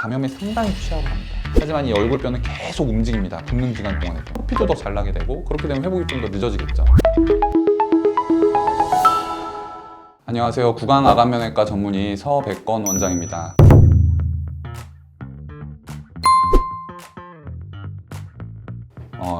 감염에 상당히 취약을 합니다. 하지만 이 얼굴뼈는 계속 움직입니다. 붓는 기간 동안에도. 피도 더 잘 나게 되고 그렇게 되면 회복이 좀 더 늦어지겠죠. 안녕하세요. 구강아간면외과 전문의 서백건 원장입니다.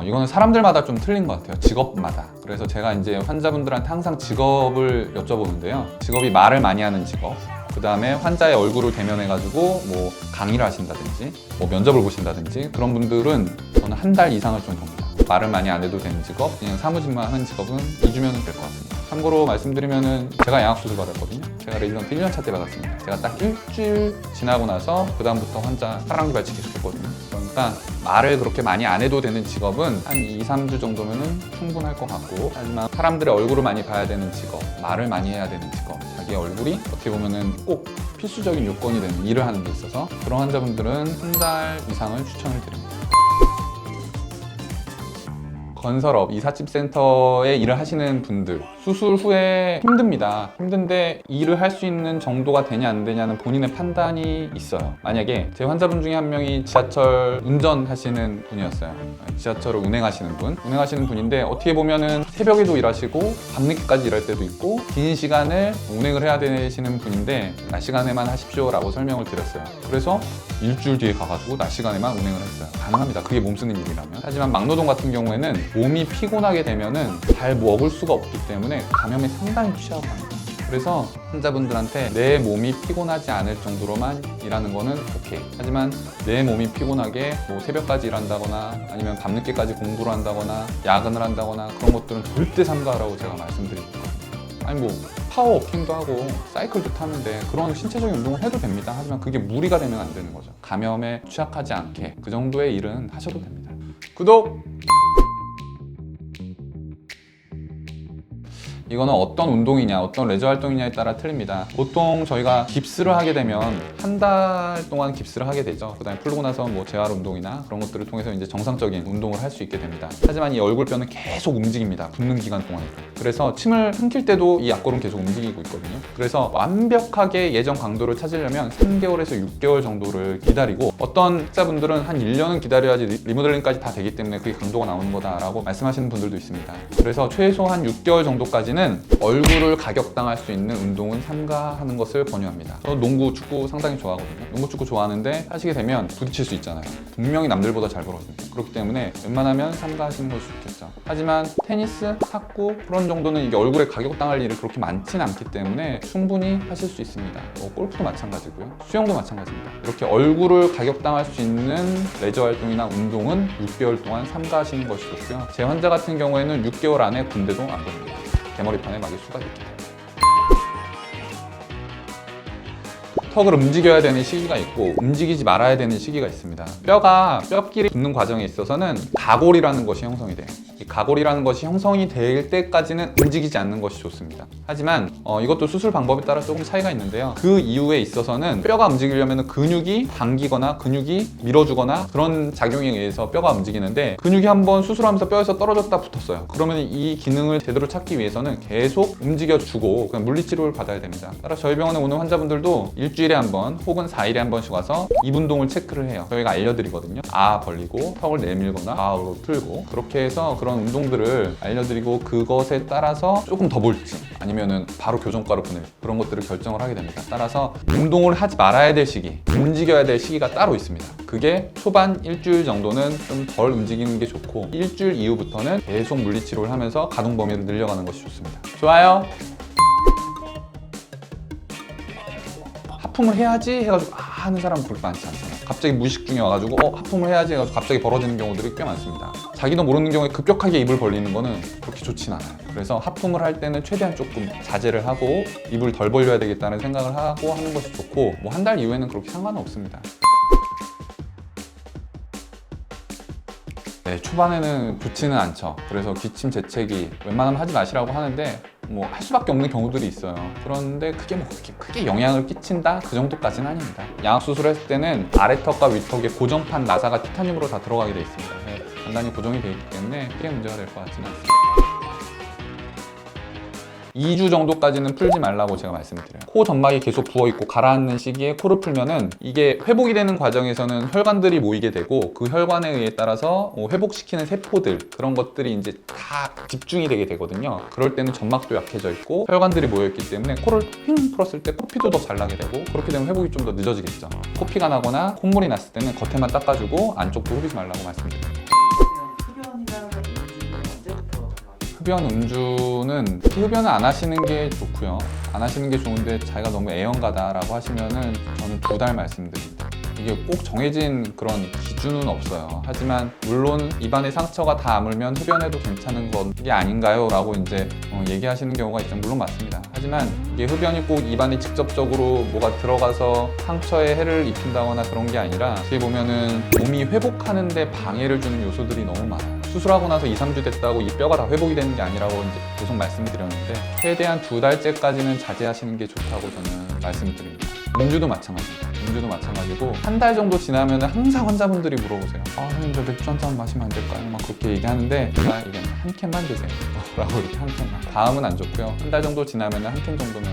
이거는 사람들마다 좀 틀린 것 같아요. 직업마다. 그래서 제가 이제 환자분들한테 항상 직업을 여쭤보는데요. 직업이 말을 많이 하는 직업, 그 다음에 환자의 얼굴을 대면해가지고 뭐 강의를 하신다든지 뭐 면접을 보신다든지 그런 분들은 저는 한 달 이상을 좀 봅니다. 말을 많이 안 해도 되는 직업, 그냥 사무직만 하는 직업은 2주면 될 것 같습니다. 참고로 말씀드리면은 제가 양악수술 받았거든요. 제가 레지던트 1년차 때 받았습니다. 제가 딱 일주일 지나고 나서 그 다음부터 환자 사랑니 발치 계속했거든요. 그러니까 말을 그렇게 많이 안 해도 되는 직업은 한 2, 3주 정도면은 충분할 것 같고, 하지만 사람들의 얼굴을 많이 봐야 되는 직업, 말을 많이 해야 되는 직업, 자기의 얼굴이 어떻게 보면은 꼭 필수적인 요건이 되는 일을 하는 데 있어서 그런 환자분들은 한 달 이상을 추천을 드립니다. 건설업, 이삿짐센터에 일을 하시는 분들, 수술 후에 힘듭니다. 힘든데 일을 할 수 있는 정도가 되냐 안 되냐는 본인의 판단이 있어요. 만약에 제 환자분 중에 한 명이 지하철 운전하시는 분이었어요. 지하철을 운행하시는 분인데 어떻게 보면은 새벽에도 일하시고 밤늦게까지 일할 때도 있고 긴 시간을 운행을 해야 되시는 분인데 낮 시간에만 하십시오 라고 설명을 드렸어요. 그래서 일주일 뒤에 가가지고 낮 시간에만 운행을 했어요. 가능합니다. 그게 몸 쓰는 일이라면. 하지만 막노동 같은 경우에는 몸이 피곤하게 되면은 잘 먹을 수가 없기 때문에 감염에 상당히 취약을 합니다. 그래서 환자분들한테 내 몸이 피곤하지 않을 정도로만 일하는 거는 오케이. 하지만 내 몸이 피곤하게 뭐 새벽까지 일한다거나 아니면 밤늦게까지 공부를 한다거나 야근을 한다거나 그런 것들은 절대 삼가하라고 제가 말씀드리고 있거든요. 아니 뭐 파워워킹도 하고 사이클도 타는데 그런 신체적인 운동을 해도 됩니다. 하지만 그게 무리가 되면 안 되는 거죠. 감염에 취약하지 않게 그 정도의 일은 하셔도 됩니다. 구독! 이거는 어떤 운동이냐, 어떤 레저 활동이냐에 따라 틀립니다. 보통 저희가 깁스를 하게 되면 한 달 동안 깁스를 하게 되죠. 그 다음에 풀고 나서 뭐 재활 운동이나 그런 것들을 통해서 이제 정상적인 운동을 할 수 있게 됩니다. 하지만 이 얼굴뼈는 계속 움직입니다. 붓는 기간 동안에도. 그래서 침을 삼킬 때도 이 약골은 계속 움직이고 있거든요. 그래서 완벽하게 예전 강도를 찾으려면 3개월에서 6개월 정도를 기다리고 어떤 환자분들은 한 1년은 기다려야지 리모델링까지 다 되기 때문에 그게 강도가 나오는 거다라고 말씀하시는 분들도 있습니다. 그래서 최소 한 6개월 정도까지는 얼굴을 가격당할 수 있는 운동은 삼가하는 것을 권유합니다. 저 농구, 축구 상당히 좋아하거든요. 농구, 축구 좋아하는데 하시게 되면 부딪힐 수 있잖아요. 분명히 남들보다 잘 벌어집니다. 그렇기 때문에 웬만하면 삼가하시는 것이 좋겠죠. 하지만 테니스, 탁구 그런 정도는 이게 얼굴에 가격당할 일이 그렇게 많지는 않기 때문에 충분히 하실 수 있습니다. 골프도 마찬가지고요. 수영도 마찬가지입니다. 이렇게 얼굴을 가격당할 수 있는 레저 활동이나 운동은 6개월 동안 삼가하시는 것이 좋고요. 제 환자 같은 경우에는 6개월 안에 군대도 안 갑니다. 개머리판에 막이 쏟아졌기 때문에. 턱을 움직여야 되는 시기가 있고 움직이지 말아야 되는 시기가 있습니다. 뼈가 뼈끼리 붙는 과정에 있어서는 가골이라는 것이 형성이 돼요. 이 가골이라는 것이 형성이 될 때까지는 움직이지 않는 것이 좋습니다. 하지만 이것도 수술 방법에 따라 조금 차이가 있는데요. 그 이후에 있어서는 뼈가 움직이려면 근육이 당기거나 근육이 밀어주거나 그런 작용에 의해서 뼈가 움직이는데 근육이 한번 수술하면서 뼈에서 떨어졌다 붙었어요. 그러면 이 기능을 제대로 찾기 위해서는 계속 움직여주고 그냥 물리치료를 받아야 됩니다. 따라서 저희 병원에 오는 환자분들도 일주일에 한 번 혹은 4일에 한 번씩 와서 입운동을 체크를 해요. 저희가 알려드리거든요. 아 벌리고 턱을 내밀거나 아로 틀고 그렇게 해서 그런 운동들을 알려드리고 그것에 따라서 조금 더 볼지 아니면은 바로 교정과로 보낼 그런 것들을 결정을 하게 됩니다. 따라서 운동을 하지 말아야 될 시기, 움직여야 될 시기가 따로 있습니다. 그게 초반 일주일 정도는 좀 덜 움직이는 게 좋고 일주일 이후부터는 계속 물리치료를 하면서 가동 범위를 늘려가는 것이 좋습니다. 좋아요. 하품을 해야지 해가지고 하는 사람은 그렇게 많지 않잖아요. 갑자기 무의식 중에 와가지고 하품을 해야지 해가지고 갑자기 벌어지는 경우들이 꽤 많습니다. 자기도 모르는 경우에 급격하게 입을 벌리는 거는 그렇게 좋진 않아요. 그래서 하품을 할 때는 최대한 조금 자제를 하고 입을 덜 벌려야 되겠다는 생각을 하고 하는 것이 좋고 뭐 한 달 이후에는 그렇게 상관은 없습니다. 네, 초반에는 좋지는 않죠. 그래서 기침, 재채기 웬만하면 하지 마시라고 하는데 뭐 할 수밖에 없는 경우들이 있어요. 그런데 그게 뭐 그렇게 크게 영향을 끼친다? 그 정도까지는 아닙니다. 양악 수술했을 때는 아래턱과 위턱에 고정판 나사가 티타늄으로 다 들어가게 돼 있습니다. 간단히 고정이 되어 있기 때문에 크게 문제가 될 것 같지는 않습니다. 2주 정도까지는 풀지 말라고 제가 말씀드려요. 코 점막이 계속 부어있고 가라앉는 시기에 코를 풀면은 이게 회복이 되는 과정에서는 혈관들이 모이게 되고 그 혈관에 의해 따라서 회복시키는 세포들 그런 것들이 이제 다 집중이 되게 되거든요. 그럴 때는 점막도 약해져 있고 혈관들이 모여있기 때문에 코를 휙 풀었을 때 코피도 더 잘 나게 되고 그렇게 되면 회복이 좀 더 늦어지겠죠. 코피가 나거나 콧물이 났을 때는 겉에만 닦아주고 안쪽도 후리지 말라고 말씀드립니다. 흡연이나 음주는 언제부터 흡연, 음주는 흡연을 안 하시는 게 좋고요. 안 하시는 게 좋은데 자기가 너무 애연가다라고 하시면은 저는 2달 말씀드립니다. 이게 꼭 정해진 그런 기준은 없어요. 하지만 물론 입안에 상처가 다 아물면 흡연해도 괜찮은 게 아닌가요? 라고 이제 얘기하시는 경우가 있죠. 물론 맞습니다. 하지만 이게 흡연이 꼭 입안에 직접적으로 뭐가 들어가서 상처에 해를 입힌다거나 그런 게 아니라 어떻게 보면은 몸이 회복하는데 방해를 주는 요소들이 너무 많아요. 수술하고 나서 2, 3주 됐다고 이 뼈가 다 회복이 되는 게 아니라고 이제 계속 말씀드렸는데 최대한 2달째까지는 자제하시는 게 좋다고 저는 말씀드립니다. 음주도 마찬가지입니다. 음주도 마찬가지고 한 달 정도 지나면 항상 환자분들이 물어보세요. 선생님 저 맥주 한 잔 마시면 안 될까요? 막 그렇게 얘기하는데 제가 이게 한 캔만 드세요 라고 이렇게 한 캔만. 다음은 안 좋고요. 한 달 정도 지나면 한 캔 정도면